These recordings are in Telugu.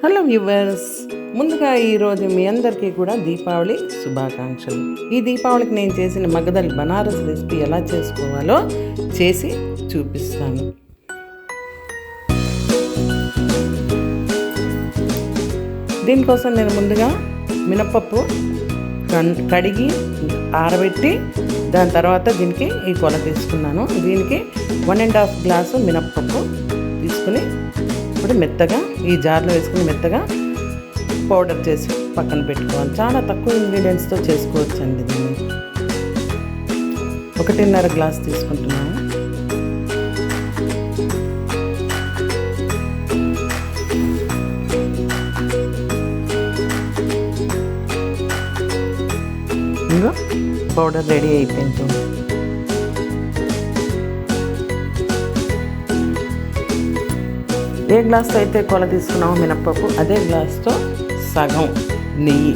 హలో వ్యూవర్స్, ముందుగా ఈరోజు మీ అందరికీ కూడా దీపావళి శుభాకాంక్షలు. ఈ దీపావళికి నేను చేసిన మగదల్ బనారస్ రెసిపీ ఎలా చేసుకోవాలో చేసి చూపిస్తాను. దీనికోసం నేను ముందుగా మినపప్పు కడిగి ఆరబెట్టి దాని తర్వాత దీనికి ఈ కొల తీసుకున్నాను. దీనికి 1.5 గ్లాసు మినపప్పు తీసుకుని ఇప్పుడు మెత్తగా ఈ జార్లో వేసుకుని మెత్తగా పౌడర్ చేసి పక్కన పెట్టుకోవాలి. చాలా తక్కువ ఇంగ్రీడియంట్స్తో చేసుకోవచ్చు అండి. దీన్ని 1.5 గ్లాస్ తీసుకుంటున్నాను. ఇంకా పౌడర్ రెడీ అయిపోయింది. ఏ గ్లాస్తో అయితే కొల తీసుకున్నామో మినప్పప్పు, అదే గ్లాస్తో సగం నెయ్యి.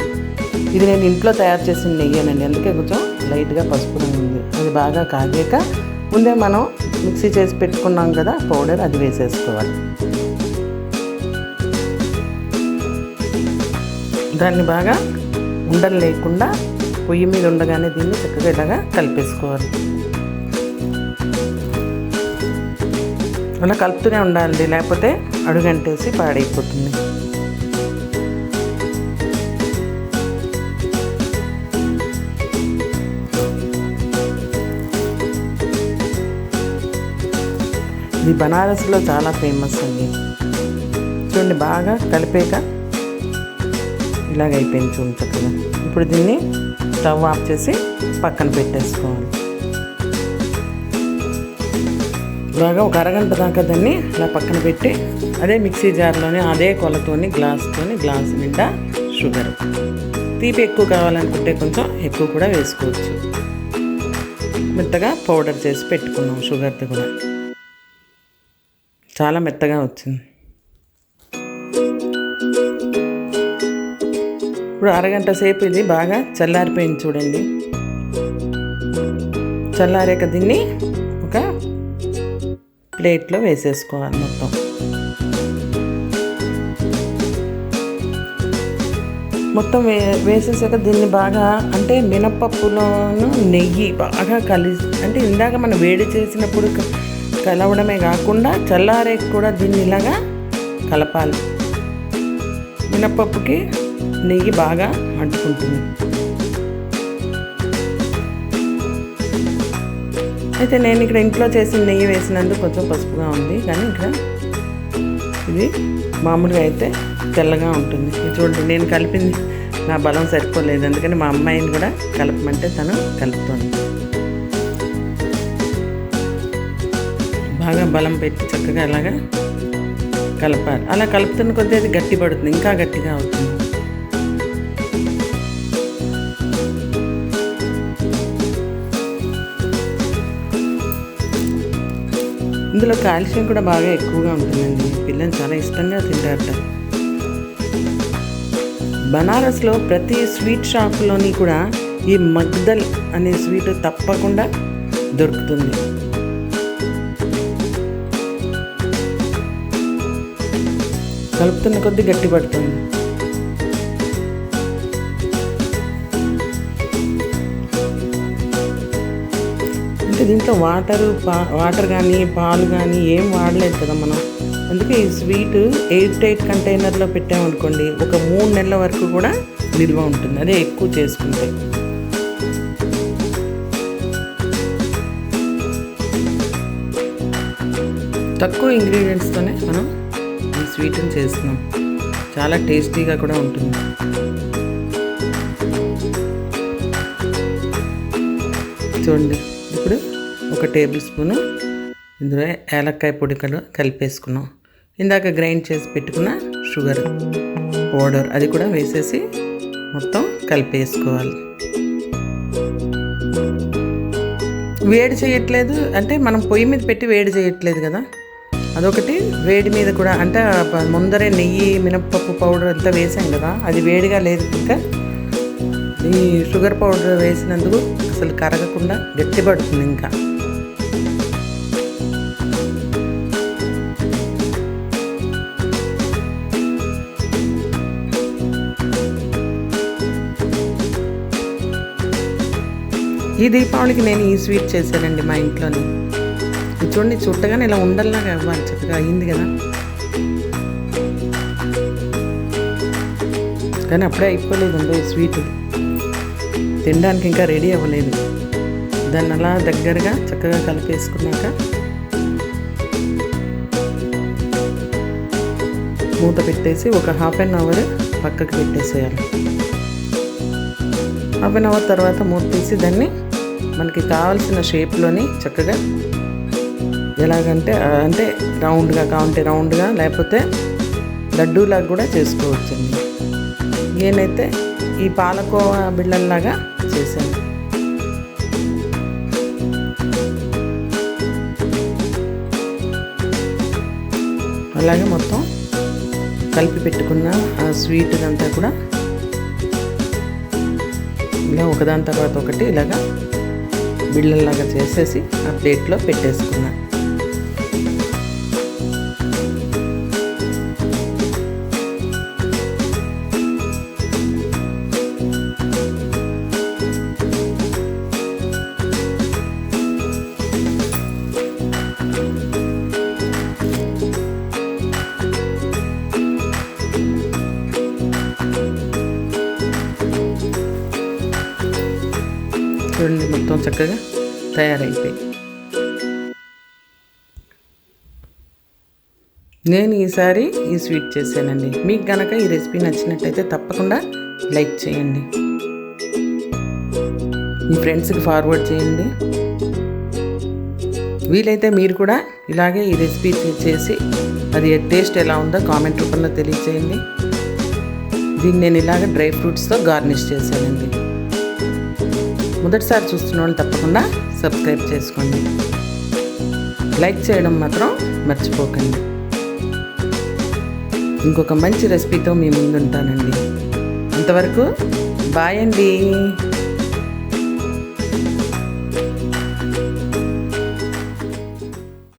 ఇది నేను ఇంట్లో తయారు చేసిన నెయ్యి అనండి, అందుకే కొంచెం లైట్గా పసుపు ఉంది. అది బాగా కాగాక ముందే మనం మిక్సీ చేసి పెట్టుకున్నాం కదా పౌడర్, అది వేసేసుకోవాలి. దాన్ని బాగా ఉండలు లేకుండా పొయ్యి మీద ఉండగానే దీన్ని చక్కగా ఇలాగా కలిపేసుకోవాలి. అలా కలుపుతూనే ఉండాలి, లేకపోతే అడుగంటేసి పాడైపోతుంది. ఇది బనారస్లో చాలా ఫేమస్ అండి. చూడండి, బాగా కలిపాక ఇలాగైపోయింది చూడండి చక్కగా. ఇప్పుడు దీన్ని స్టవ్ ఆఫ్ చేసి పక్కన పెట్టేసుకోవాలి. బాగా ఒక అరగంట దాకా దాన్ని ఇలా పక్కన పెట్టి అదే మిక్సీ జార్లోనే అదే కొలతోని గ్లాసు నిండా షుగర్. తీపి ఎక్కువ కావాలనుకుంటే కొంచెం ఎక్కువ కూడా వేసుకోవచ్చు. మెత్తగా పౌడర్ చేసి పెట్టుకున్నాం. షుగర్ది కూడా చాలా మెత్తగా వచ్చింది. ఇప్పుడు అరగంట సేపు ఇది బాగా చల్లారిపోయింది చూడండి. చల్లారాక దీన్ని ఒక ప్లేట్లో వేసేసుకోవాలి. మొత్తం వేసేసాక దీన్ని బాగా, అంటే మినపప్పులోను నెయ్యి బాగా అంటే ఇందాక మనం వేడి చేసినప్పుడు కలవడమే కాకుండా చల్లారేకి కూడా దీన్ని ఇలాగా కలపాలి. మినపప్పుకి నెయ్యి బాగా అంటుకుంటుంది. అయితే నేను ఇక్కడ ఇంట్లో చేసిన నెయ్యి వేసినందుకు కొంచెం పసుపుగా ఉంది, కానీ ఇక్కడ ఇది మామూలుగా అయితే తెల్లగా ఉంటుంది. చూడండి, నేను కలిపింది నా బలం సరిపోలేదు, అందుకని మా అమ్మాయిని కూడా కలపమంటే తను కలుపుతుంది. బాగా బలం పెట్టి చక్కగా అలాగా కలపాలి. అలా కలుపుతున్న కొద్దీ అది గట్టి పడుతుంది, ఇంకా గట్టిగా అవుతుంది. ఇందులో కాల్షియం కూడా బాగా ఎక్కువగా ఉంటుందండి. పిల్లలు చాలా ఇష్టంగా తింటారట. బనారస్లో ప్రతి స్వీట్ షాప్లోని కూడా ఈ మగ్దల్ అనే స్వీట్ తప్పకుండా దొరుకుతుంది. కలుపుతున్న కొద్దీ గట్టి పడుతుంది. అంటే దీంట్లో వాటర్ కానీ పాలు కానీ ఏం వాడలేదు కదా మనం. అందుకే ఈ స్వీట్ 8 కంటైనర్లో పెట్టామనుకోండి, ఒక 3 నెలల వరకు కూడా నిల్వ ఉంటుంది. అదే ఎక్కువ చేసుకుంటే. తక్కువ ఇంగ్రీడియంట్స్తోనే మనం ఈ స్వీట్ని చేస్తున్నాం. చాలా టేస్టీగా కూడా ఉంటుంది. చూడండి, ఇప్పుడు 1 టేబుల్ స్పూను ఇందులో యాలక్కాయ పొడి కలిపేసుకున్నాం. ఇందాక గ్రైండ్ చేసి పెట్టుకున్న షుగర్ పౌడర్ అది కూడా వేసేసి మొత్తం కలిపేసుకోవాలి. వేడి చేయట్లేదు అంటే మనం పొయ్యి మీద పెట్టి వేడి చేయట్లేదు కదా, అదొకటి. వేడి మీద కూడా అంటే ముందరే నెయ్యి మినపప్పు పౌడర్ అంతా వేసాం కదా, అది వేడిగా లేదు. ఇంకా ఈ షుగర్ పౌడర్ వేసినందుకు అసలు కరగకుండా గట్టిపడుతుంది. ఇంకా ఈ దీపావళికి నేను ఈ స్వీట్ చేశానండి మా ఇంట్లోని. చూడండి, చుట్టగానే ఇలా ఉండల్లాగా అవ్వాలి, చక్కగా అయింది కదా. కానీ అప్పుడే అయిపోలేదండి స్వీట్, తినడానికి ఇంకా రెడీ అవ్వలేదు. దాన్ని అలా దగ్గరగా చక్కగా కలిపేసుకున్నాక మూత పెట్టేసి ఒక ½ అవర్ పక్కకు పెట్టేసేయాలి. ½ అవర్ తర్వాత మూత తీసి దాన్ని మనకి కావాల్సిన షేప్లోని చక్కగా ఎలాగంటే అంటే రౌండ్గా కావాలంటే రౌండ్గా, లేకపోతే లడ్డూలాగా కూడా చేసుకోవచ్చండి. నేనైతే ఈ పాలకోవా బిళ్ళల్లాగా చేశాను. అలాగే మొత్తం కలిపి పెట్టుకున్న ఆ స్వీట్ అంతా కూడా ఇలా ఒకదాని తర్వాత ఒకటి ఇలాగా బిళ్ళల్లాగా చేసేసి ఆ ప్లేట్లో పెట్టేసుకున్నా. చూడండి, మొత్తం చక్కగా తయారైపోయి. నేను ఈసారి ఈ స్వీట్ చేశానండి. మీకు కనుక ఈ రెసిపీ నచ్చినట్టయితే తప్పకుండా లైక్ చేయండి, మీ ఫ్రెండ్స్కి ఫార్వర్డ్ చేయండి. వీలైతే మీరు కూడా ఇలాగే ఈ రెసిపీ చేసి అది టేస్ట్ ఎలా ఉందో కామెంట్ రూపంలో తెలియచేయండి. దీన్ని నేను ఇలాగ డ్రై ఫ్రూట్స్తో గార్నిష్ చేశానండి. మొదటిసారి చూస్తున్న వాళ్ళు తప్పకుండా సబ్స్క్రైబ్ చేసుకోండి, లైక్ చేయడం మాత్రం మర్చిపోకండి. ఇంకొక మంచి రెసిపీతో మీ ముందుంటానండి. అంతవరకు బాయ్ అండి.